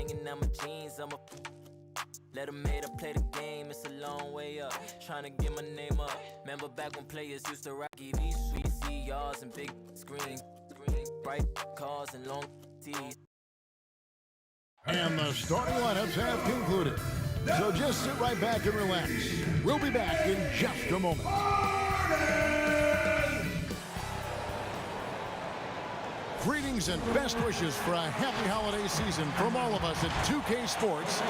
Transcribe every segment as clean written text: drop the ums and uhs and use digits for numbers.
hanging out my jeans. I'm a let them made up play the game, it's a long way up. Trying to get my name up. Remember back when players used to rock these sweet CRs and big screens, bright cars and long T's. And the starting lineups have concluded. So just sit right back and relax. We'll be back in just a moment. Greetings and best wishes for a happy holiday season from all of us at 2K Sports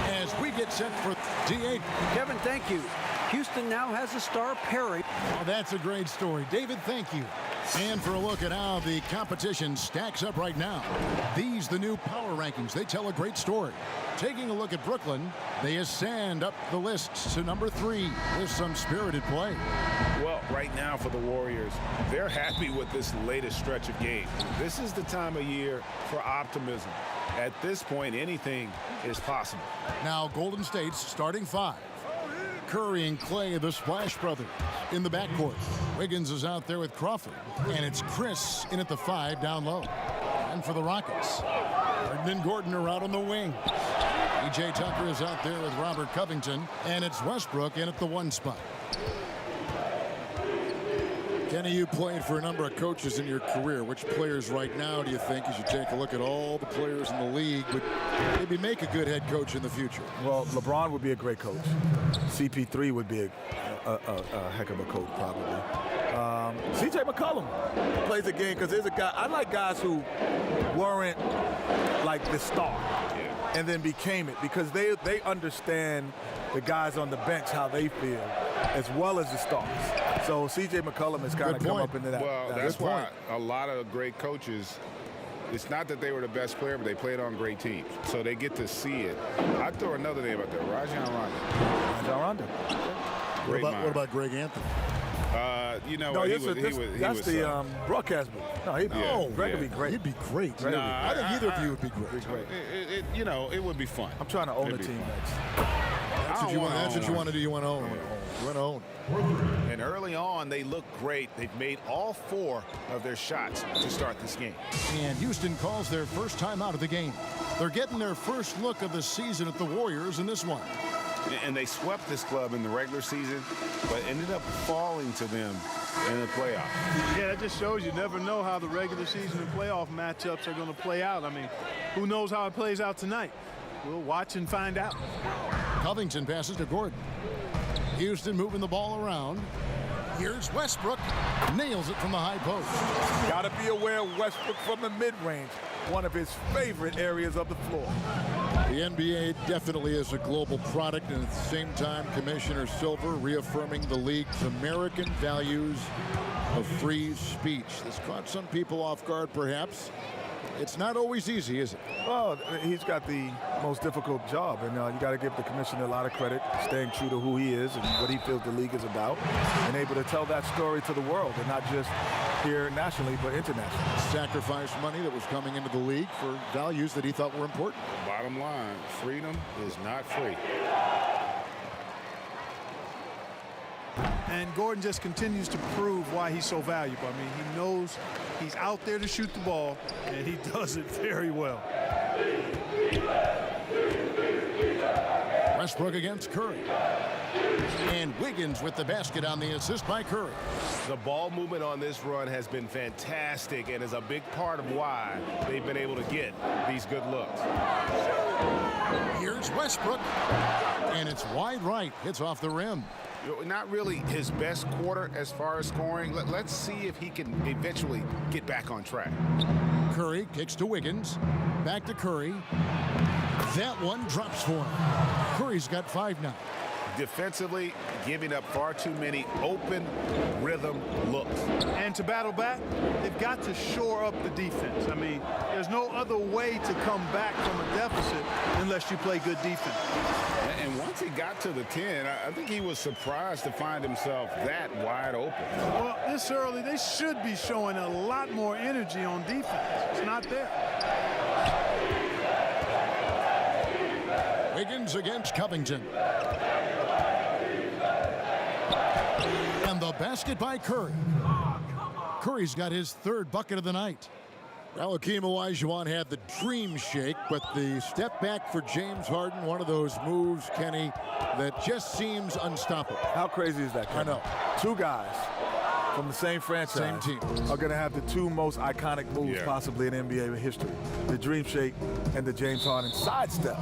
as we get set for D8. Kevin, thank you. Houston now has a star Perry. Oh, that's a great story. David, thank you. And for a look at how the competition stacks up right now. These the new power rankings. They tell a great story. Taking a look at Brooklyn, they ascend up the list to number 3 with some spirited play. Well, right now for the Warriors, they're happy with this latest stretch of games. This is the time of year for optimism. At this point, anything is possible. Now Golden State's starting 5. Curry and Clay, the Splash Brothers, in the backcourt. Wiggins is out there with Crawford, and it's Chris in at the 5 down low. And for the Rockets, Harden and Gordon are out on the wing. E.J. Tucker is out there with Robert Covington, and it's Westbrook in at the 1 spot. Kenny, you played for a number of coaches in your career. Which players right now do you think, as you take a look at all the players in the league, would maybe make a good head coach in the future? Well, LeBron would be a great coach. CP3 would be a heck of a coach, probably. C.J. McCollum plays a game because there's a guy. I like guys who weren't like the star and then became it, because they understand the guys on the bench, how they feel, as well as the stars. So C.J. McCollum has kind of come up into that. Well, that's why a lot of great coaches, it's not that they were the best player, but they played on great teams. So they get to see it. I'd throw another name out there, Rajon Rondo. Rajon Rondo. What about Greg Anthony? You know, no, he that's was the broadcast booth. No, Greg would be great. He'd be great. I think either of you would be great. You know, it would be fun. I'm trying to own the team next. That's what you want to do. You want to own. You want to own. And early on, they look great. They've made all 4 of their shots to start this game. And Houston calls their first time out of the game. They're getting their first look of the season at the Warriors in this one. And they swept this club in the regular season, but ended up falling to them in the playoffs. Yeah, that just shows you never know how the regular season and playoff matchups are going to play out. I mean, who knows how it plays out tonight? We'll watch and find out. Covington passes to Gordon. Houston moving the ball around. Here's Westbrook. Nails it from the high post. Got to be aware of Westbrook from the mid-range, one of his favorite areas of the floor. The NBA definitely is a global product, and at the same time, Commissioner Silver reaffirming the league's American values of free speech. This caught some people off guard, perhaps. It's not always easy, is it? Well, he's got the most difficult job, and you got to give the commissioner a lot of credit, staying true to who he is and what he feels the league is about, and able to tell that story to the world, and not just here nationally, but internationally. Sacrificed money that was coming into the league for values that he thought were important. Bottom line, freedom is not free. And Gordon just continues to prove why he's so valuable. I mean, he knows he's out there to shoot the ball, and he does it very well. Westbrook against Curry. And Wiggins with the basket on the assist by Curry. The ball movement on this run has been fantastic and is a big part of why they've been able to get these good looks. Here's Westbrook. And it's wide right. Hits off the rim. Not really his best quarter as far as scoring. Let's see if he can eventually get back on track. Curry kicks to Wiggins. Back to Curry. That one drops for him. Curry's got 5 now. Defensively, giving up far too many open rhythm looks. And to battle back, they've got to shore up the defense. I mean, there's no other way to come back from a deficit unless you play good defense. And once he got to the 10, I think he was surprised to find himself that wide open. Well, this early, they should be showing a lot more energy on defense. It's not there. Wiggins against Covington. And the basket by Curry. Curry's got his 3rd bucket of the night. Well, Hakeem Olajuwon had the dream shake, but the step back for James Harden, one of those moves, Kenny, that just seems unstoppable. How crazy is that, Kenny? I know. Two guys from the same franchise Same team. are going to have the two most iconic moves possibly in NBA history. The dream shake and the James Harden sidestep.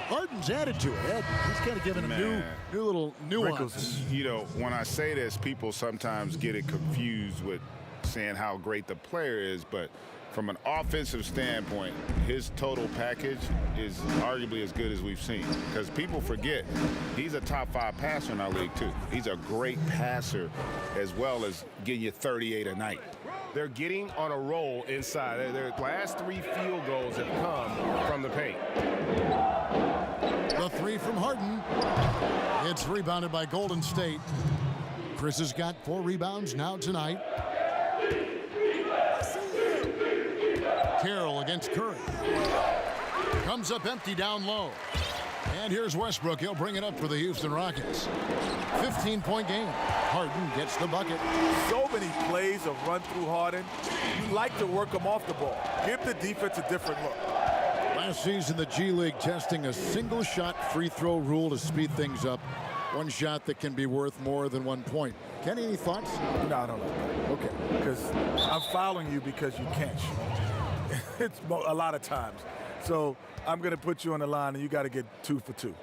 Harden's added to it. He's kind of given a new little nuance. You know, when I say this, people sometimes get it confused with saying how great the player is, but from an offensive standpoint, his total package is arguably as good as we've seen. Because people forget, he's a top 5 passer in our league, too. He's a great passer as well as getting you 38 a night. They're getting on a roll inside. Their last 3 field goals have come from the paint. The three from Harden. It's rebounded by Golden State. Chris has got 4 rebounds now tonight. Carroll against Curry. Comes up empty down low. And here's Westbrook. He'll bring it up for the Houston Rockets. 15-point game. Harden gets the bucket. So many plays of run through Harden. You like to work him off the ball. Give the defense a different look. Last season, the G League testing a single-shot free throw rule to speed things up. One shot that can be worth more than 1 point. Kenny, any thoughts? No, I don't know. Okay. Because I'm fouling you because you can't shoot. It's a lot of times. So I'm going to put you on the line, and you got to get 2 for 2.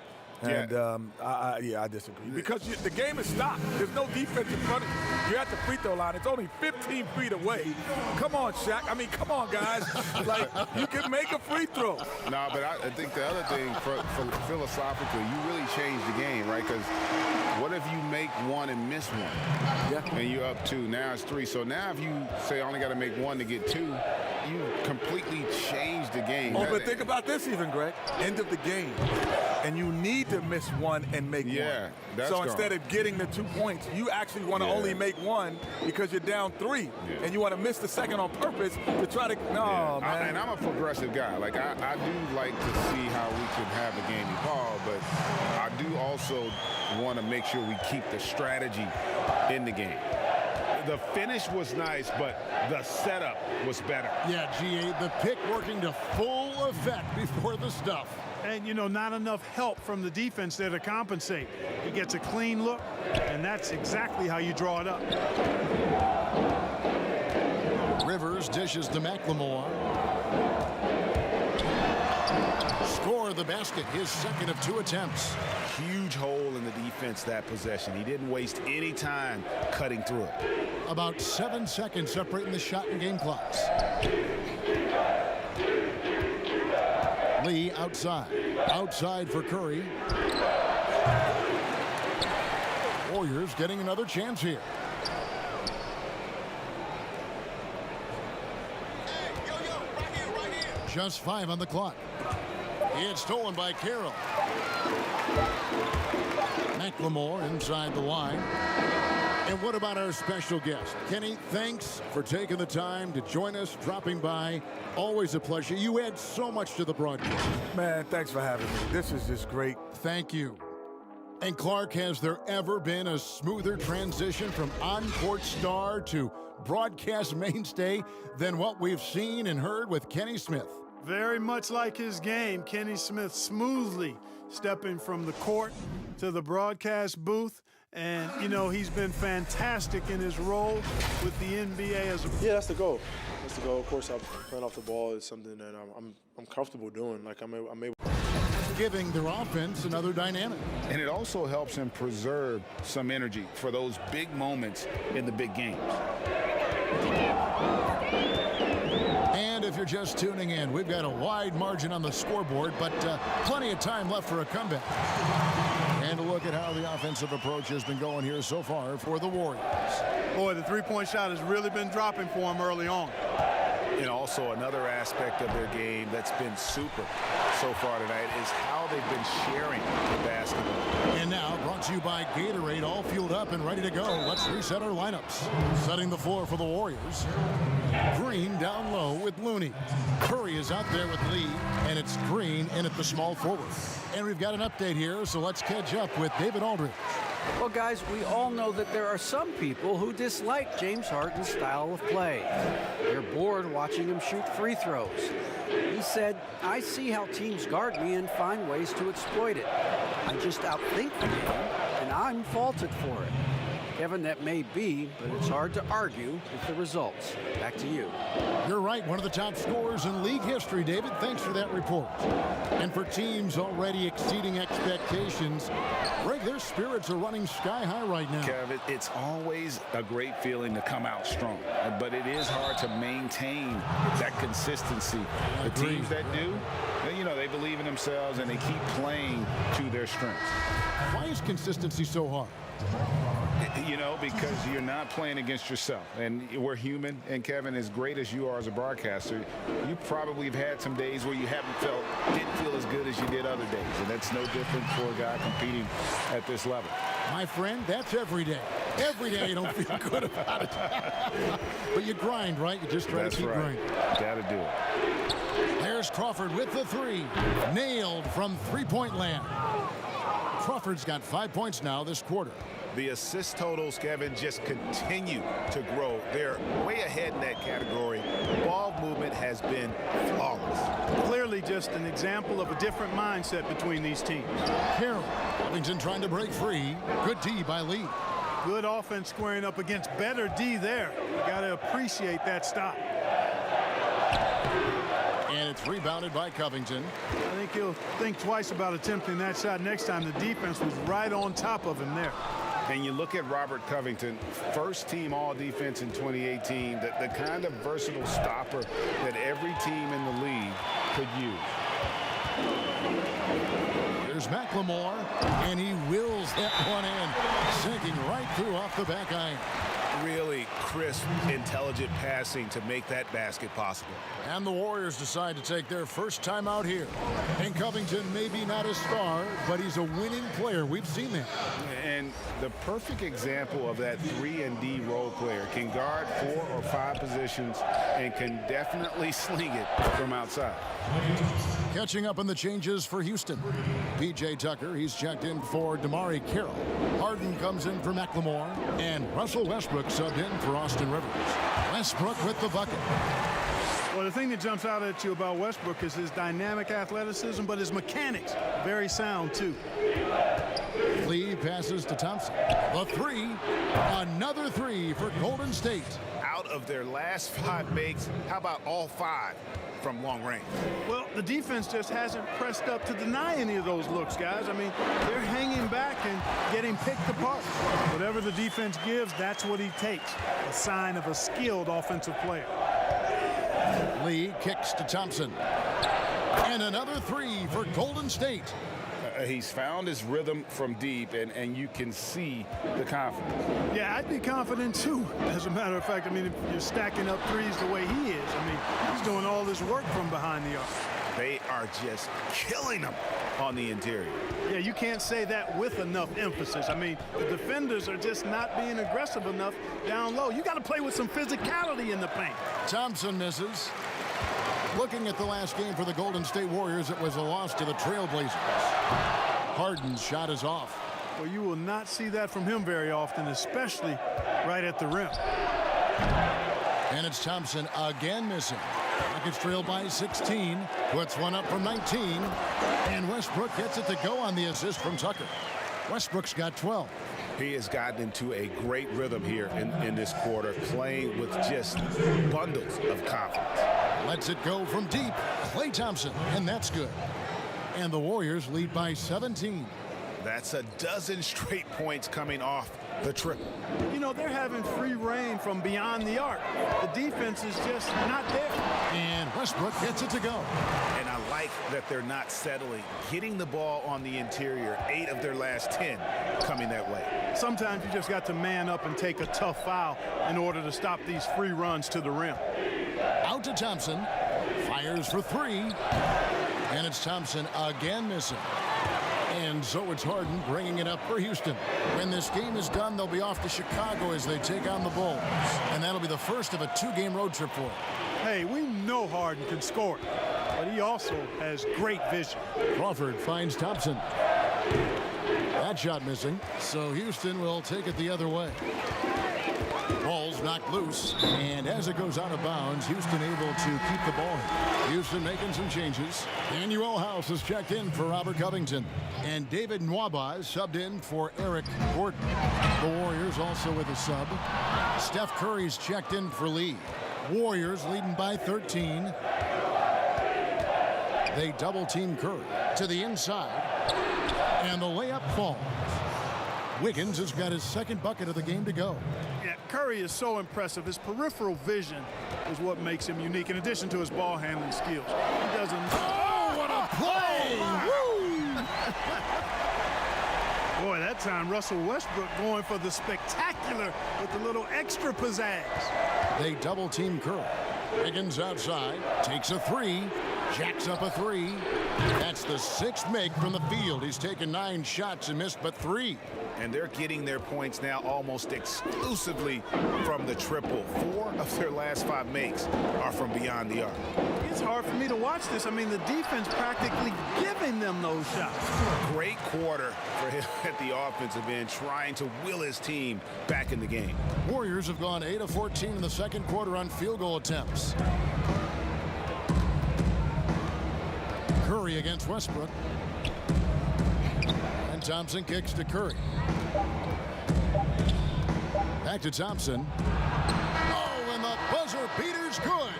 And I disagree. Because the game is stopped. There's no defense in front of you. You're at the free throw line. It's only 15 feet away. Come on, Shaq. I mean, come on, guys. Like, you can make a free throw. No, but I think the other thing, philosophically, you really change the game, right? Because what if you make 1 and miss 1? Yeah. And you're up 2. Now it's 3. So now if you say I only got to make 1 to get 2, you completely change the game. Oh, but think about this even, Greg. End of the game. And you need to miss 1 and make 1. That's so gone. instead of getting the 2 points, you actually want to only make 1 because you're down 3. And you want to miss the second on purpose to try to, man. And I'm a progressive guy. Like, I do like to see how we can have the game evolve, but I do also want to make sure we keep the strategy in the game. The finish was nice, but the setup was better. Yeah, G8, the pick working to full effect before the stuff. And, you know, not enough help from the defense there to compensate. He gets a clean look, and that's exactly how you draw it up. Rivers dishes to McLemore. Score the basket, his second of 2 attempts. Huge hole in the defense that possession. He didn't waste any time cutting through it. About 7 seconds separating the shot and game clocks. Lee outside. Outside for Curry. Warriors getting another chance here. Just 5 on the clock. It's stolen by Carroll. McLemore inside the line. And what about our special guest? Kenny, thanks for taking the time to join us, dropping by. Always a pleasure. You add so much to the broadcast. Man, thanks for having me. This is just great. Thank you. And Clark, has there ever been a smoother transition from on-court star to broadcast mainstay than what we've seen and heard with Kenny Smith? Very much like his game, Kenny Smith smoothly stepping from the court to the broadcast booth. And, you know, he's been fantastic in his role with the NBA as a... Yeah, that's the goal. That's the goal. Of course, playing off the ball is something that I'm comfortable doing. Like, I'm able... Giving their offense another dynamic. And it also helps him preserve some energy for those big moments in the big games. And if you're just tuning in, we've got a wide margin on the scoreboard, but plenty of time left for a comeback. And a look at how the offensive approach has been going here so far for the Warriors. Boy, the three-point shot has really been dropping for him early on. And also another aspect of their game that's been super so far tonight is how they've been sharing the basketball. And now, brought to you by Gatorade, all fueled up and ready to go. Let's reset our lineups. Setting the floor for the Warriors. Green down low with Looney. Curry is out there with Lee, and it's Green in at the small forward. And we've got an update here, so let's catch up with David Aldridge. Well, guys, we all know that there are some people who dislike James Harden's style of play. They're bored watching him shoot free throws. He said, "I see how teams guard me and find ways to exploit it. I just outthink the game, and I'm faulted for it." Kevin, that may be, but it's hard to argue with the results. Back to you. You're right, one of the top scorers in league history, David. Thanks for that report. And for teams already exceeding expectations, Greg, their spirits are running sky high right now. Kevin, it's always a great feeling to come out strong, but it is hard to maintain that consistency. The teams that do, they believe in themselves and they keep playing to their strengths. Why is consistency so hard? Because you're not playing against yourself. And we're human. And Kevin, as great as you are as a broadcaster, you probably have had some days where you didn't feel as good as you did other days. And that's no different for a guy competing at this level. My friend, that's every day. Every day you don't feel good about it. But you grind, right? You just try to keep grinding. Got to do it. There's Crawford with the three. Nailed from three-point land. Crawford's got 5 points now this quarter. The assist totals, Kevin, just continue to grow. They're way ahead in that category. Ball movement has been flawless. Clearly just an example of a different mindset between these teams. Carroll, Covington trying to break free. Good D by Lee. Good offense squaring up against better D there. You got to appreciate that stop. And it's rebounded by Covington. I think he'll think twice about attempting that shot next time. The defense was right on top of him there. And you look at Robert Covington, first team all-defense in 2018, the kind of versatile stopper that every team in the league could use. There's McLemore, and he wills that one in, sinking right through off the back iron. Really crisp, intelligent passing to make that basket possible. And the Warriors decide to take their first time out here. And Covington may be not a star, but he's a winning player. We've seen that. And the perfect example of that 3-and-D role player, can guard 4 or 5 positions and can definitely sling it from outside. Catching up on the changes for Houston. P.J. Tucker, he's checked in for Damari Carroll. Harden comes in for McLemore. And Russell Westbrook subbed in for Austin Rivers. Westbrook with the bucket. Well, the thing that jumps out at you about Westbrook is his dynamic athleticism, but his mechanics, very sound too. Lee passes to Thompson. The three, another three for Golden State. Out of their last 5 makes, how about all 5 from long range? Well, the defense just hasn't pressed up to deny any of those looks, guys. I mean, they're hanging back and getting picked apart. Whatever the defense gives, that's what he takes. A sign of a skilled offensive player. Lee kicks to Thompson. And another three for Golden State. He's found his rhythm from deep, and you can see the confidence. Yeah, I'd be confident too. As a matter of fact, I mean, if you're stacking up threes the way he is, I mean, he's doing all this work from behind the arc. They are just killing them on the interior. Yeah, you can't say that with enough emphasis. I mean, the defenders are just not being aggressive enough down low. You got to play with some physicality in the paint. Thompson misses. Looking at the last game for the Golden State Warriors, it was a loss to the Trailblazers. Harden's shot is off. Well, you will not see that from him very often, especially right at the rim. And it's Thompson again missing. Rockets trail by 16. Puts one up from 19. And Westbrook gets it to go on the assist from Tucker. Westbrook's got 12. He has gotten into a great rhythm here in this quarter, playing with just bundles of confidence. Lets it go from deep. Klay Thompson, and that's good. And the Warriors lead by 17. That's a dozen straight points coming off the triple. You know, they're having free reign from beyond the arc. The defense is just not there. And Westbrook gets it to go. And I like that they're not settling, getting the ball on the interior. 8 of their last 10 coming that way. Sometimes you just got to man up and take a tough foul in order to stop these free runs to the rim. Out to Thompson. Fires for 3. And it's Thompson again missing. And so it's Harden bringing it up for Houston. When this game is done, they'll be off to Chicago as they take on the Bulls. And that'll be the first of a 2-game road trip for them. Hey, we know Harden can score, but he also has great vision. Crawford finds Thompson. That shot missing, so Houston will take it the other way. Ball's knocked loose, and as it goes out of bounds, Houston able to keep the ball. Houston making some changes. Daniel House is checked in for Robert Covington, and David Nwaba is subbed in for Eric Gordon. The Warriors also with a sub. Steph Curry's checked in for Lee. Warriors leading by 13. They double team Curry to the inside, and the layup falls. Wiggins has got his second bucket of the game to go. Yeah, Curry is so impressive. His peripheral vision is what makes him unique, in addition to his ball handling skills. He doesn't. Oh, what a play! Woo! Boy, that time Russell Westbrook going for the spectacular with the little extra pizzazz. They double team Curry. Wiggins outside, takes a three, jacks up a three. That's the sixth make from the field. He's taken 9 shots and missed but 3. And they're getting their points now almost exclusively from the triple. 4 of their last 5 makes are from beyond the arc. It's hard for me to watch this. I mean, the defense practically giving them those shots. Great quarter for him at the offensive end, trying to will his team back in the game. Warriors have gone 8 of 14 in the second quarter on field goal attempts. Curry against Westbrook. And Thompson kicks to Curry. Back to Thompson. Oh, and the buzzer beater's good.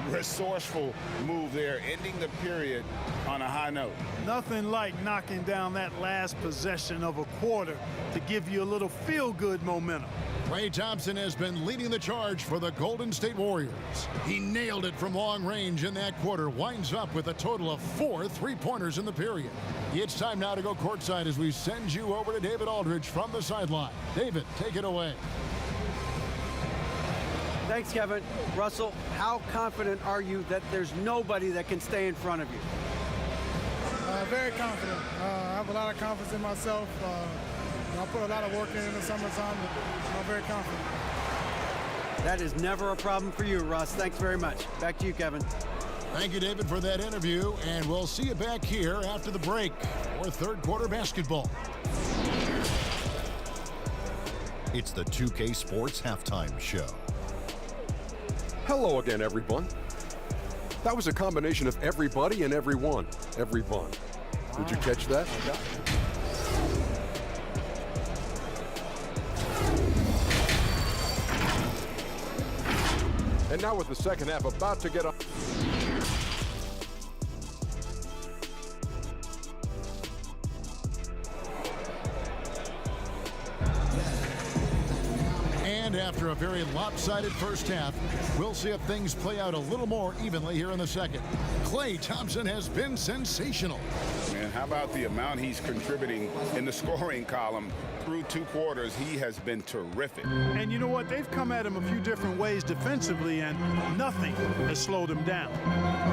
Resourceful move there, ending the period on a high note. Nothing like knocking down that last possession of a quarter to give you a little feel-good momentum. Klay Thompson has been leading the charge for the Golden State Warriors. He nailed it from long range in that quarter, winds up with a total of 4 3-pointers in the period. It's time now to go courtside as we send you over to David Aldridge from the sideline. David, take it away. Thanks, Kevin. Russell, how confident are you that there's nobody that can stay in front of you? Very confident. I have a lot of confidence in myself. I put a lot of work in the summertime. I'm very confident. That is never a problem for you, Russ. Thanks very much. Back to you, Kevin. Thank you, David, for that interview, and we'll see you back here after the break for third quarter basketball. It's the 2K Sports Halftime Show. Hello again, everyone. That was a combination of everybody and everyone. Everyone. Did you catch that? And now with the second half about to get up. And after a very lopsided first half, we'll see if things play out a little more evenly here in the second. Klay Thompson has been sensational. Man, how about the amount he's contributing in the scoring column? Through 2 quarters, he has been terrific. And you know what? They've come at him a few different ways defensively, and nothing has slowed him down.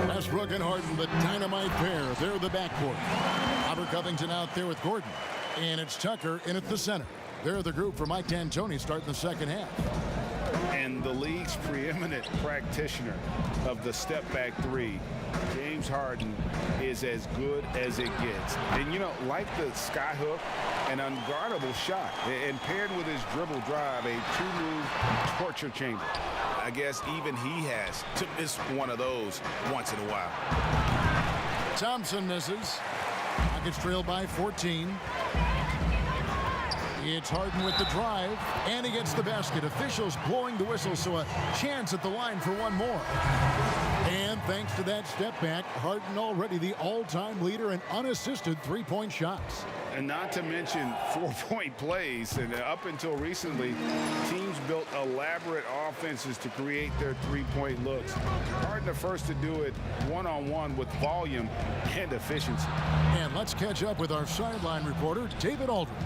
Westbrook and Harden, the dynamite pair. They're the backcourt. Robert Covington out there with Gordon. And it's Tucker in at the center. They're the group for Mike D'Antoni starting the second half. And the league's preeminent practitioner of the step-back 3, James Harden, is as good as it gets. And, you know, like the skyhook, an unguardable shot, and paired with his dribble drive, a 2-move torture chamber. I guess even he has to miss one of those once in a while. Thompson misses. Rockets trail by 14. It's Harden with the drive, and he gets the basket. Officials blowing the whistle, so a chance at the line for one more. And thanks to that step back, Harden already the all-time leader in unassisted 3-point shots. And not to mention 4-point plays. And up until recently, teams built elaborate offenses to create their 3-point looks. Harden the first to do it one-on-one with volume and efficiency. And let's catch up with our sideline reporter, David Aldridge.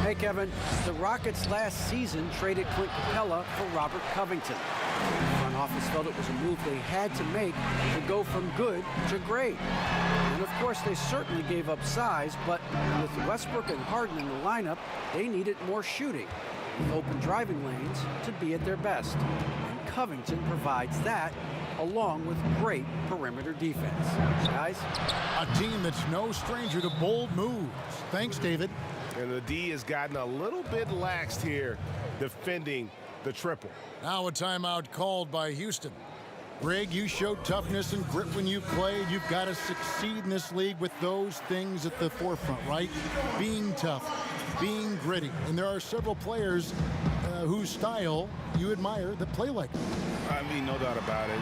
Hey, Kevin. The Rockets last season traded Clint Capella for Robert Covington. The front office felt it was a move they had to make to go from good to great. And of course, they certainly gave up size, but with Westbrook and Harden in the lineup, they needed more shooting, with open driving lanes to be at their best. And Covington provides that along with great perimeter defense. Guys? A team that's no stranger to bold moves. Thanks, David. And the D has gotten a little bit laxed here defending the triple. Now a timeout called by Houston. Greg, you showed toughness and grit when you played. You've got to succeed in this league with those things at the forefront, right? Being tough, being gritty. And there are several players whose style you admire that play like that. I mean, no doubt about it.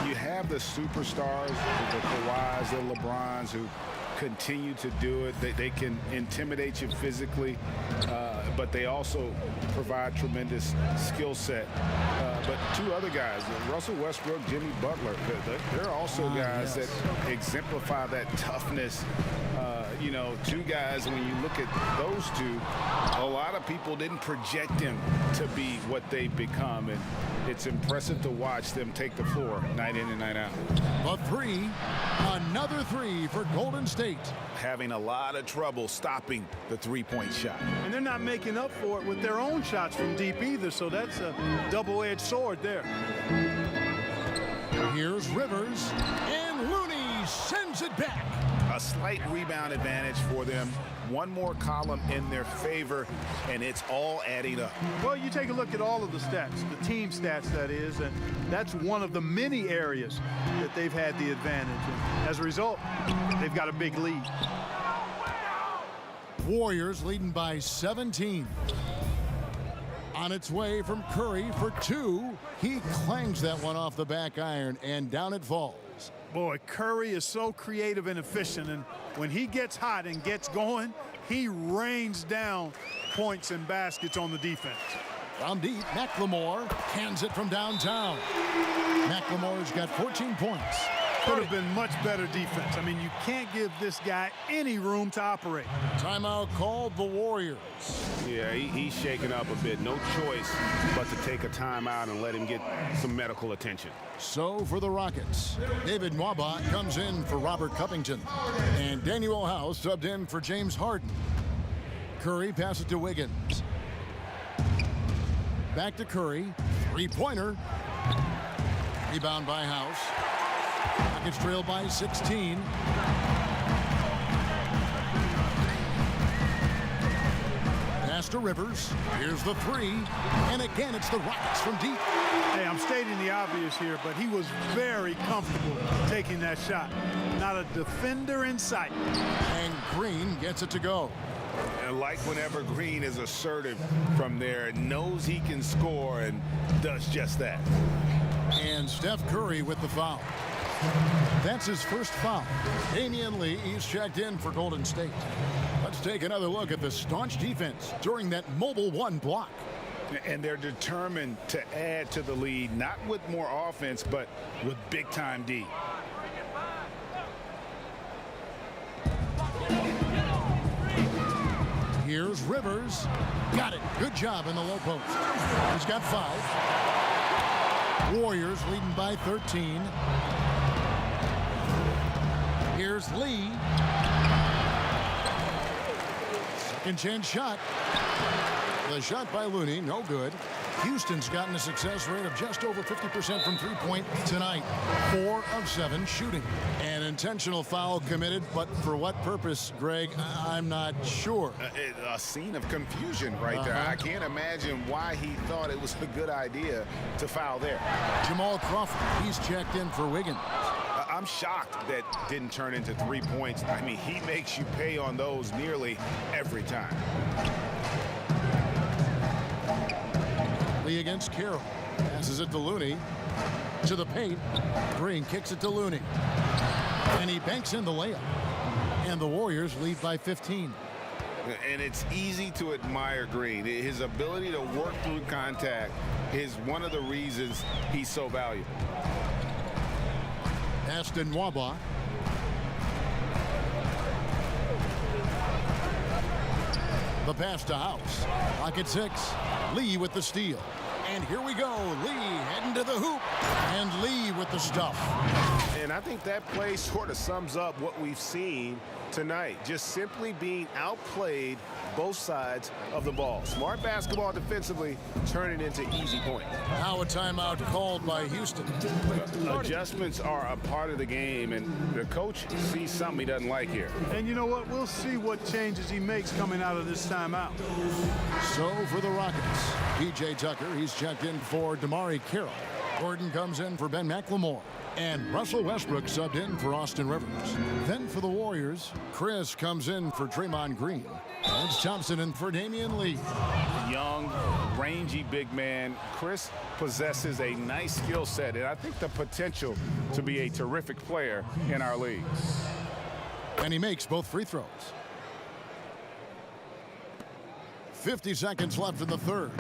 You have the superstars, the Kawhis, the LeBrons, who continue to do it. They can intimidate you physically, but they also provide tremendous skill set. But two other guys, Russell Westbrook, Jimmy Butler, they're also guys that exemplify that toughness. You know, two guys, when you look at those two, a lot of people didn't project them to be what they've become. And it's impressive to watch them take the floor night in and night out. A three, another three for Golden State. Having a lot of trouble stopping the three-point shot. And they're not making up for it with their own shots from deep either, so that's a double-edged sword there. Here's Rivers, and Looney sends it back. A slight rebound advantage for them. One more column in their favor, and it's all adding up. Well, you take a look at all of the stats, the team stats, that is, and that's one of the many areas that they've had the advantage. And as a result, they've got a big lead. Warriors leading by 17. On its way from Curry for two. He clangs that one off the back iron, and down it falls. Boy, Curry is so creative and efficient, and when he gets hot and gets going, he rains down points and baskets on the defense. From deep, McLemore hands it from downtown. McLemore's got 14 points. Could have been much better defense. I mean, you can't give this guy any room to operate. Timeout called the Warriors. Yeah, he's shaking up a bit. No choice but to take a timeout and let him get some medical attention. So for the Rockets, David Nwaba comes in for Robert Covington. And Daniel House subbed in for James Harden. Curry passes to Wiggins. Back to Curry. Three-pointer. Rebound by House. Rockets trail by 16. Pass to Rivers. Here's the three. And again, it's the Rockets from deep. Hey, I'm stating the obvious here, but he was very comfortable taking that shot. Not a defender in sight. And Green gets it to go. And like whenever Green is assertive from there, knows he can score and does just that. And Steph Curry with the foul. That's his first foul. Damian Lee is checked in for Golden State. Let's take another look at the staunch defense during that mobile one block. And they're determined to add to the lead, not with more offense, but with big-time D. Here's Rivers. Got it. Good job in the low post. He's got 5. Warriors leading by 13. Here's Lee. Second chance shot. The shot by Looney, no good. Houston's gotten a success rate of just over 50% from three-point tonight. 4 of 7 shooting. An intentional foul committed, but for what purpose, Greg, I'm not sure. A scene of confusion right there. I can't imagine why he thought it was a good idea to foul there. Jamal Crawford, he's checked in for Wiggins. I'm shocked that didn't turn into 3 points. I mean, he makes you pay on those nearly every time. Lee against Carroll. Passes it to Looney. To the paint. Green kicks it to Looney. And he banks in the layup. And the Warriors lead by 15. And it's easy to admire Green. His ability to work through contact is one of the reasons he's so valuable. Pass to Nwaba. The pass to House. Clock at 6. Lee with the steal. And here we go. Lee heading to the hoop. And Lee with the stuff. And I think that play sort of sums up what we've seen tonight. Just simply being outplayed both sides of the ball. Smart basketball defensively, turning into easy points. Now a timeout called by Houston. Adjustments are a part of the game, and the coach sees something he doesn't like here. And you know what? We'll see what changes he makes coming out of this timeout. So for the Rockets, P.J. Tucker, he's checked in for Damari Carroll. Gordon comes in for Ben McLemore. And Russell Westbrook subbed in for Austin Rivers. Then for the Warriors, Chris comes in for Draymond Green. It's Thompson in for Damian Lee. Young, rangy big man. Chris possesses a nice skill set, and I think the potential to be a terrific player in our league. And he makes both free throws. 50 seconds left in the third.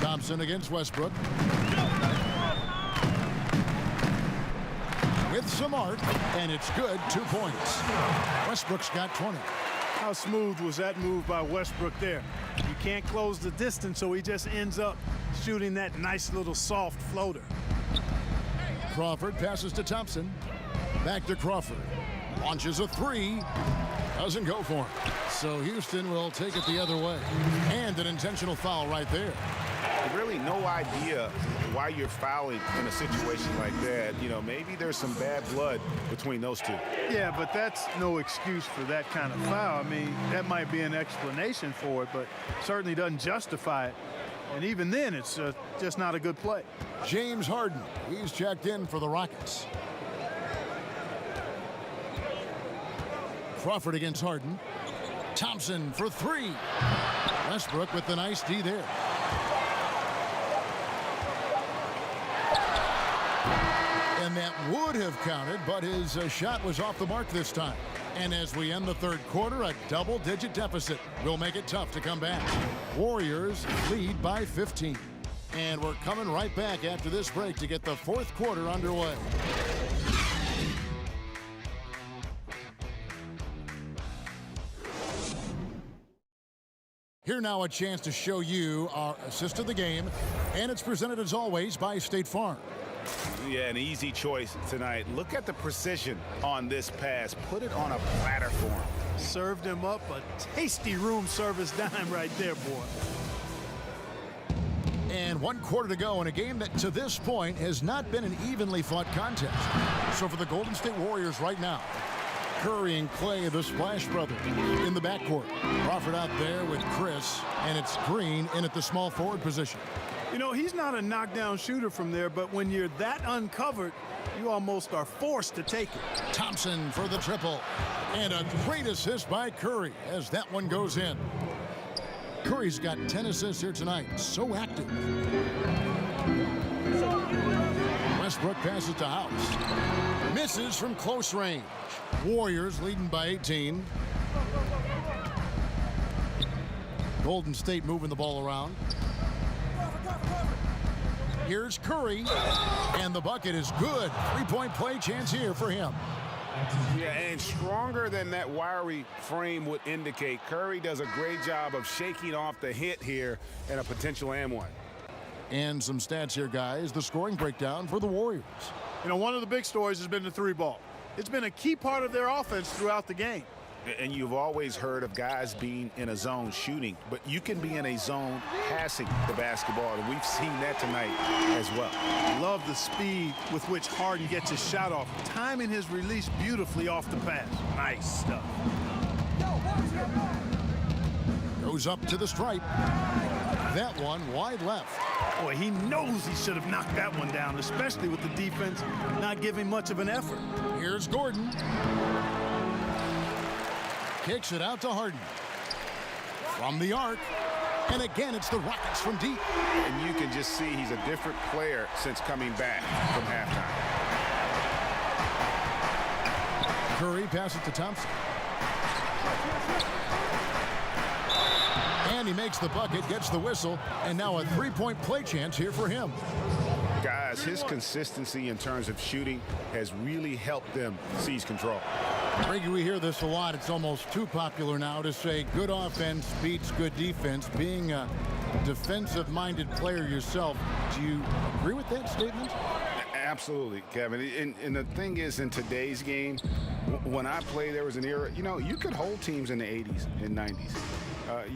Thompson against Westbrook. With some art, and it's good. 2 points. Westbrook's got 20. How smooth was that move by Westbrook there? You can't close the distance, so he just ends up shooting that nice little soft floater. Crawford passes to Thompson. Back to Crawford. Launches a three. Doesn't go for him. So Houston will take it the other way. And an intentional foul right there. Really no idea why you're fouling in a situation like that. You know, maybe there's some bad blood between those two. Yeah, but that's no excuse for that kind of foul. I mean, that might be an explanation for it, but certainly doesn't justify it. And even then, it's just not a good play. James Harden, he's checked in for the Rockets. Crawford against Harden. Thompson for three. Westbrook with the nice D there. And that would have counted, but his shot was off the mark this time. And as we end the third quarter, a double-digit deficit will make it tough to come back. Warriors lead by 15. And we're coming right back after this break to get the fourth quarter underway. Here now a chance to show you our assist of the game, and it's presented as always by State Farm. Yeah, an easy choice tonight. Look at the precision on this pass. Put it on a platter for him. Served him up a tasty room service dime right there, boy. And 1 quarter to go in a game that to this point has not been an evenly fought contest. So for the Golden State Warriors right now, Curry and Clay, the Splash Brothers, in the backcourt. Crawford out there with Chris, and it's Green in at the small forward position. You know, he's not a knockdown shooter from there, but when you're that uncovered, you almost are forced to take it. Thompson for the triple. And a great assist by Curry as that one goes in. Curry's got 10 assists here tonight. So active. Westbrook passes to House. Misses from close range. Warriors leading by 18. Golden State moving the ball around. Here's Curry, and the bucket is good. Three-point play chance here for him. Yeah, and stronger than that wiry frame would indicate. Curry does a great job of shaking off the hit here and a potential and one. And some stats here, guys. The scoring breakdown for the Warriors. You know, one of the big stories has been the three ball. It's been a key part of their offense throughout the game. And you've always heard of guys being in a zone shooting, but you can be in a zone passing the basketball, and we've seen that tonight as well. Love the speed with which Harden gets his shot off, timing his release beautifully off the pass. Nice stuff. Goes up to the stripe. That one wide left. Boy, he knows he should have knocked that one down, especially with the defense not giving much of an effort. Here's Gordon. Kicks it out to Harden. From the arc. And again, it's the Rockets from deep. And you can just see he's a different player since coming back from halftime. Curry passes to Thompson. And he makes the bucket, gets the whistle, and now a three-point play chance here for him. Guys, his consistency in terms of shooting has really helped them seize control. Brady, we hear this a lot. It's almost too popular now to say good offense beats good defense. Being a defensive-minded player yourself, do you agree with that statement? Absolutely, Kevin. And the thing is, in today's game, when I played, there was an era, you could hold teams in the 80s and 90s.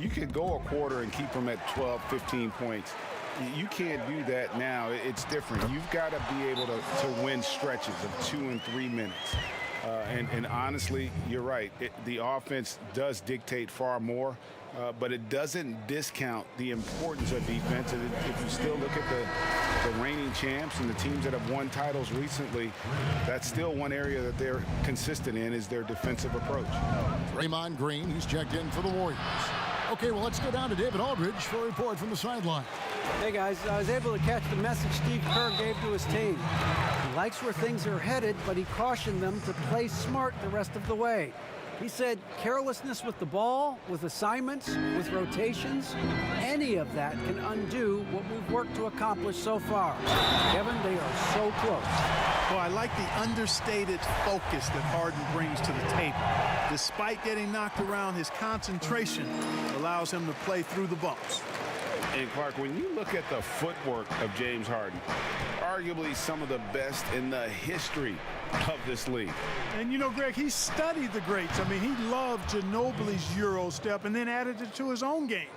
You could go a quarter and keep them at 12, 15 points. You can't do that now. It's different. You've got to be able to win stretches of 2 and 3 minutes. And honestly, you're right. The offense does dictate far more, but it doesn't discount the importance of defense. And if you still look at the reigning champs and the teams that have won titles recently, that's still one area that they're consistent in is their defensive approach. Draymond Green, he's checked in for the Warriors. Okay, well, let's go down to David Aldridge for a report from the sideline. Hey, guys, I was able to catch the message Steve Kerr gave to his team. He likes where things are headed, but he cautioned them to play smart the rest of the way. He said carelessness with the ball, with assignments, with rotations, any of that can undo what we've worked to accomplish so far. Kevin, they are so close. Well, I like the understated focus that Harden brings to the table. Despite getting knocked around, his concentration allows him to play through the bumps. And Clark, when you look at the footwork of James Harden, arguably some of the best in the history of this league. And Greg, he studied the greats. I mean, he loved Ginobili's Euro step and then added it to his own game.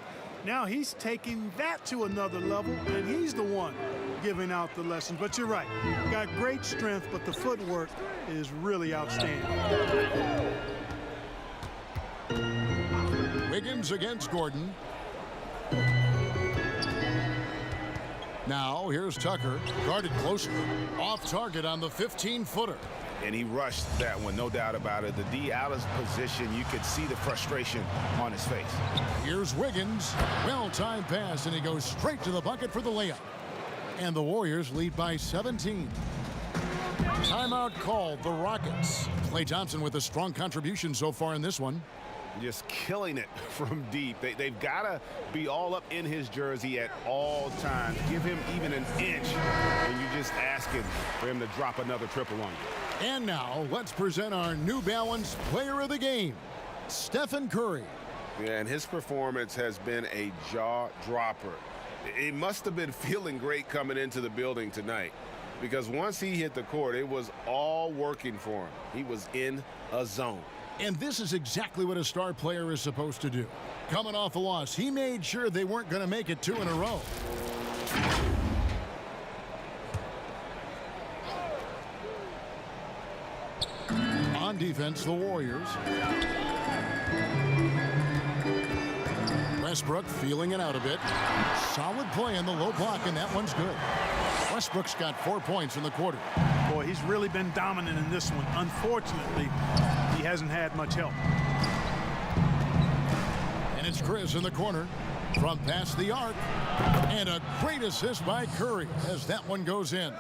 Now he's taking that to another level, and he's the one giving out the lessons. But you're right, got great strength, but the footwork is really outstanding. Wiggins against Gordon. Now, here's Tucker, guarded closer, off target on the 15-footer. And he rushed that one, no doubt about it. The D out of position, you could see the frustration on his face. Here's Wiggins, well-timed pass, and he goes straight to the bucket for the layup. And the Warriors lead by 17. Timeout called, the Rockets. Klay Thompson with a strong contribution so far in this one. Just killing it from deep. They've got to be all up in his jersey at all times. Give him even an inch, and you're just asking for him to drop another triple on you. And now, let's present our New Balance Player of the Game, Stephen Curry. Yeah, and his performance has been a jaw-dropper. He must have been feeling great coming into the building tonight, because once he hit the court, it was all working for him. He was in a zone. And this is exactly what a star player is supposed to do. Coming off a loss, he made sure they weren't going to make it 2 in a row. On defense, the Warriors. Westbrook feeling it out a bit. Solid play in the low block, and that one's good. Westbrook's got 4 points in the quarter. Boy, he's really been dominant in this one. Unfortunately, he hasn't had much help. And it's Chris in the corner from past the arc. And a great assist by Curry as that one goes in.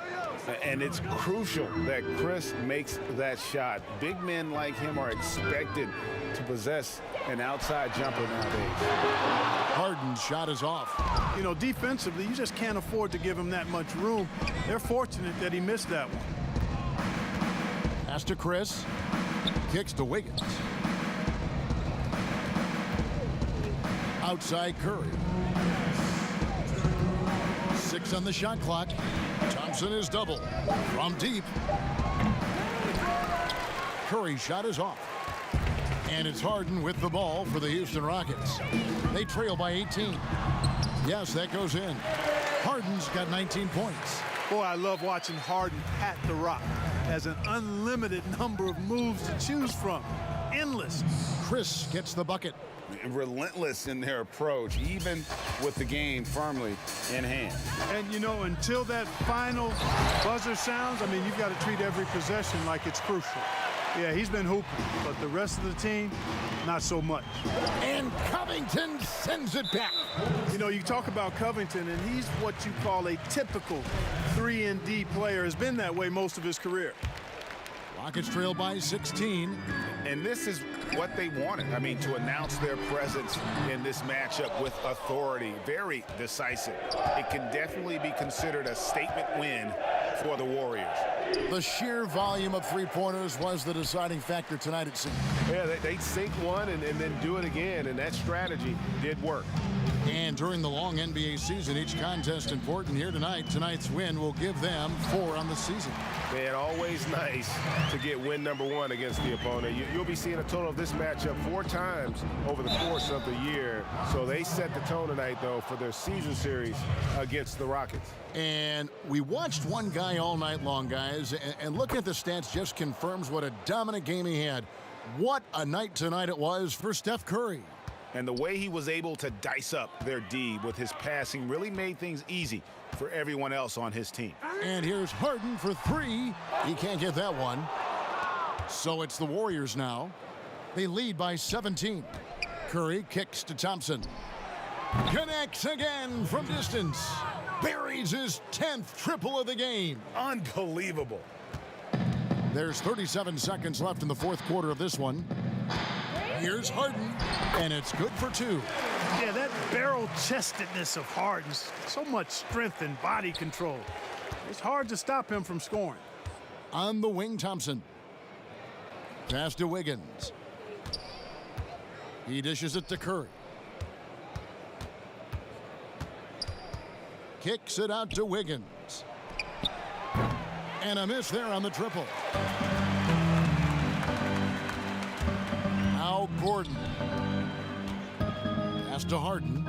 And it's crucial that Chris makes that shot. Big men like him are expected to possess an outside jumper nowadays. Harden's shot is off. Defensively, you just can't afford to give him that much room. They're fortunate that he missed that one. Pass to Chris. Kicks to Wiggins. Outside Curry. 6 on the shot clock. Thompson is double. From deep. Curry's shot is off. And it's Harden with the ball for the Houston Rockets. They trail by 18. Yes, that goes in. Harden's got 19 points. Boy, I love watching Harden pat the rock. Has an unlimited number of moves to choose from. Endless. Chris gets the bucket. Relentless in their approach, even with the game firmly in hand. And, until that final buzzer sounds, you've got to treat every possession like it's crucial. Yeah, he's been hooping, but the rest of the team, not so much. And Covington sends it back. You talk about Covington, and he's what you call a typical 3-and-D player. Has been that way most of his career. Rockets trail by 16. And this is what they wanted. To announce their presence in this matchup with authority. Very decisive. It can definitely be considered a statement win for the Warriors. The sheer volume of three-pointers was the deciding factor tonight, it seemed. Yeah, they'd sink one and then do it again, and that strategy did work. And during the long NBA season, each contest important. Here tonight. Tonight's win will give them 4 on the season. Man, always nice to get win number 1 against the opponent. You'll be seeing a total of this matchup 4 times over the course of the year. So they set the tone tonight, though, for their season series against the Rockets. And we watched one guy all night long, guys, and looking at the stats just confirms what a dominant game he had. What a night tonight it was for Steph Curry. And the way he was able to dice up their D with his passing really made things easy for everyone else on his team. And here's Harden for 3. He can't get that one. So it's the Warriors now. They lead by 17. Curry kicks to Thompson. Connects again from distance. Buries his 10th triple of the game. Unbelievable. There's 37 seconds left in the fourth quarter of this one. Here's Harden, and it's good for 2. Yeah, that barrel-chestedness of Harden, so much strength and body control. It's hard to stop him from scoring. On the wing, Thompson. Pass to Wiggins. He dishes it to Curry. Kicks it out to Wiggins. And a miss there on the triple. Now Gordon. Pass to Harden.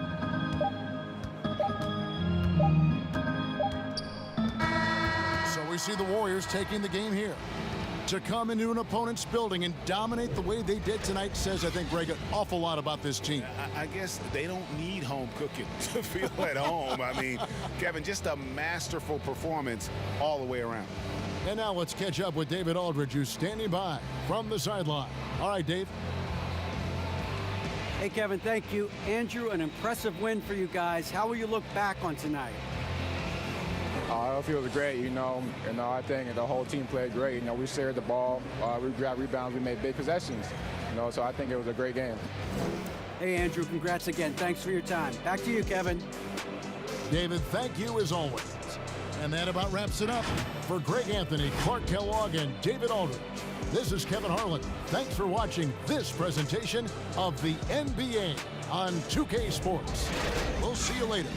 So we see the Warriors taking the game here. To come into an opponent's building and dominate the way they did tonight says, I think, Greg, an awful lot about this team. I guess they don't need home cooking to feel at home. I mean, Kevin, just a masterful performance all the way around. And now let's catch up with David Aldridge, who's standing by from the sideline. All right, Dave. Hey, Kevin, thank you. Andrew, an impressive win for you guys. How will you look back on tonight? It feels great, I think the whole team played great. We shared the ball, we grabbed rebounds, we made big possessions, so I think it was a great game. Hey, Andrew, congrats again. Thanks for your time. Back to you, Kevin. David, thank you as always. And that about wraps it up. For Greg Anthony, Clark Kellogg, and David Aldridge, this is Kevin Harlan. Thanks for watching this presentation of the NBA on 2K Sports. We'll see you later.